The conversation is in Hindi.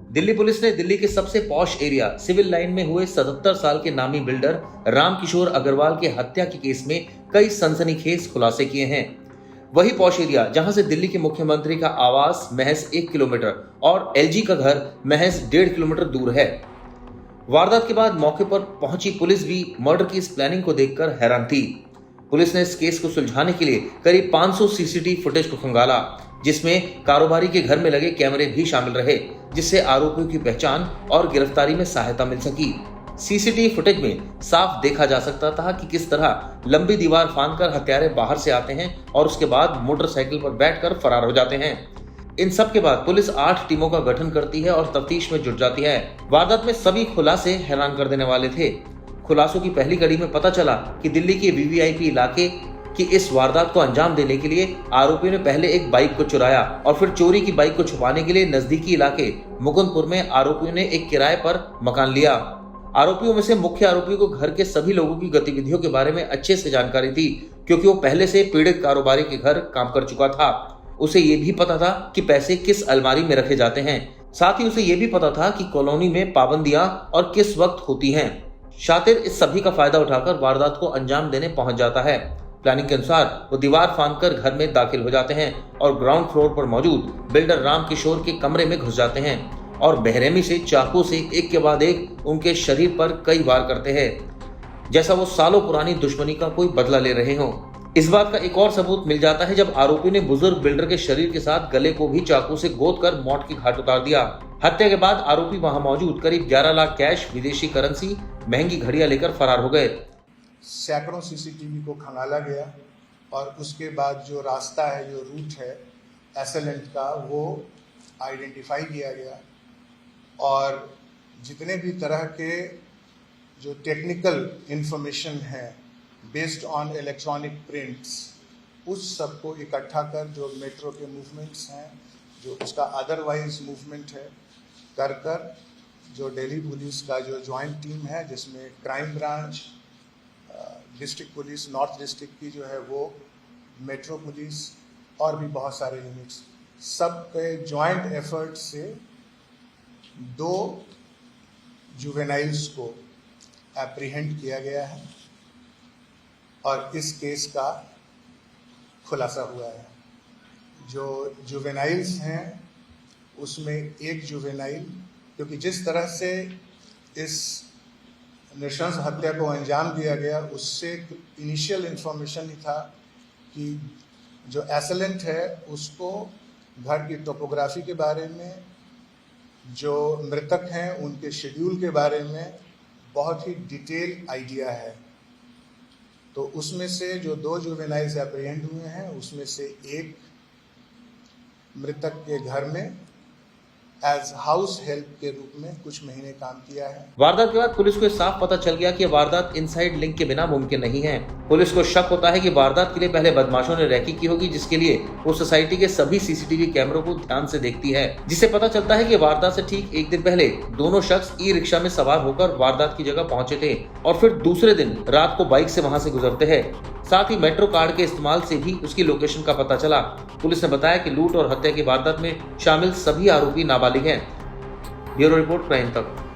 दिल्ली पुलिस ने दिल्ली के सबसे पॉश एरिया सिविल लाइन में हुए 77 साल के नामी बिल्डर रामकिशोर अग्रवाल के हत्या के केस में कई सनसनीखेज खुलासे किए हैं। वही पॉश एरिया जहां से दिल्ली के मुख्यमंत्री का आवास महज 1 किलोमीटर और एलजी का घर महज 1.5 किलोमीटर दूर है। वारदात के बाद मौके पर पहुंची पुलिस भी मर्डर की इस प्लानिंग को देखकर हैरान थी। पुलिस ने इस केस को सुलझाने के लिए करीब 500 सीसीटीवी फुटेज को खंगाला, जिसमें कारोबारी के घर में लगे कैमरे भी शामिल रहे, जिससे आरोपियों की पहचान और गिरफ्तारी में सहायता मिल सकी। सीसीटीवी फुटेज में साफ देखा जा सकता था कि किस तरह लंबी दीवार फांदकर हत्यारे बाहर से आते हैं और उसके बाद मोटरसाइकिल पर बैठकर फरार हो जाते हैं। इन सब के बाद पुलिस 8 टीमों का गठन करती है और तफ्तीश में जुट जाती है। वारदात में सभी खुलासे हैरान कर देने वाले थे। खुलासों की पहली कड़ी में पता चला कि दिल्ली के वीवीआईपी इलाके की इस वारदात को अंजाम देने के लिए आरोपियों ने पहले एक बाइक को चुराया और फिर चोरी की बाइक को छुपाने के लिए नजदीकी इलाके मुकुंदपुर में आरोपियों ने एक किराए पर मकान लिया। आरोपियों में से मुख्य आरोपी को घर के सभी लोगों की गतिविधियों के बारे में अच्छे से जानकारी थी, क्योंकि वो पहले से पीड़ित कारोबारी के घर काम कर चुका था। उसे ये भी पता था कि पैसे किस अलमारी में रखे जाते हैं। साथ ही उसे ये भी पता था कि कॉलोनी में पाबंदियां और किस वक्त होती हैं। शातिर इस सभी का फायदा उठाकर वारदात को अंजाम देने पहुंच जाता है। प्लानिंग के अनुसार वो दीवार फांदकर घर में दाखिल हो जाते हैं और ग्राउंड फ्लोर पर मौजूद बिल्डर रामकिशोर के कमरे में घुस जाते हैं और बेरहमी से चाकू से एक के बाद एक उनके शरीर पर कई वार करते हैं, जैसा वो सालों पुरानी दुश्मनी का कोई बदला ले रहे हों। इस बात का एक और सबूत मिल जाता है जब आरोपी ने बुजुर्ग बिल्डर के शरीर के साथ गले को भी चाकू से गोदकर मौत की घाट उतार दिया। हत्या के बाद आरोपी वहां मौजूद करीब 11 लाख कैश, विदेशी करेंसी, महंगी घड़ियां लेकर फरार हो गए। सैकड़ों सीसीटीवी को खंगाला गया और उसके बाद जो रास्ता है, जो रूट है एसएलएंट का, वो आइडेंटिफाई किया गया और जितने भी तरह के जो टेक्निकल इंफॉर्मेशन है बेस्ड ऑन इलेक्ट्रॉनिक प्रिंट्स, उस सब को इकट्ठा कर जो मेट्रो के मूवमेंट्स हैं, जो उसका अदरवाइज मूवमेंट है, कर जो दिल्ली पुलिस का जो जॉइंट टीम है, जिसमें crime branch, district police, north district की जो है वो, मेट्रो पुलिस और भी बहुत सारे यूनिट्स, सबके जॉइंट एफर्ट से 2 जुवेनाइल्स को एप्रीहेंड किया गया है और इस केस का खुलासा हुआ है। जो जुवेनाइल्स हैं उसमें एक जुवेनाइल, क्योंकि जिस तरह से इस नृशंस हत्या को अंजाम दिया गया, उससे इनिशियल इंफॉर्मेशन ही था कि जो एसएलएंट है उसको घर की टोपोग्राफी के बारे में, जो मृतक हैं उनके शेड्यूल के बारे में बहुत ही डिटेल आइडिया है। तो उसमें से जो 2 जुवेनाइल्स एप्रीहेंड हुए हैं, उसमें से एक मृतक के घर में एज हाउस हेल्प के रूप में कुछ महीने काम किया है। वारदात के बाद पुलिस को साफ पता चल गया कि वारदात इनसाइड लिंक के बिना मुमकिन नहीं है। पुलिस को शक होता है कि वारदात के लिए पहले बदमाशों ने रैकी की होगी, जिसके लिए वो सोसाइटी के सभी सीसीटीवी कैमरों को ध्यान से देखती है, जिससे पता चलता है कि वारदात से ठीक एक दिन पहले दोनों शख्स ई रिक्शा में सवार होकर वारदात की जगह पहुंचे थे और फिर दूसरे दिन रात को बाइक से वहां से गुजरते हैं। साथ ही मेट्रो कार्ड के इस्तेमाल से भी उसकी लोकेशन का पता चला। पुलिस ने बताया कि लूट और हत्या की वारदात में शामिल सभी आरोपी नाबालिग हैं। ब्यूरो रिपोर्ट, क्राइम तक।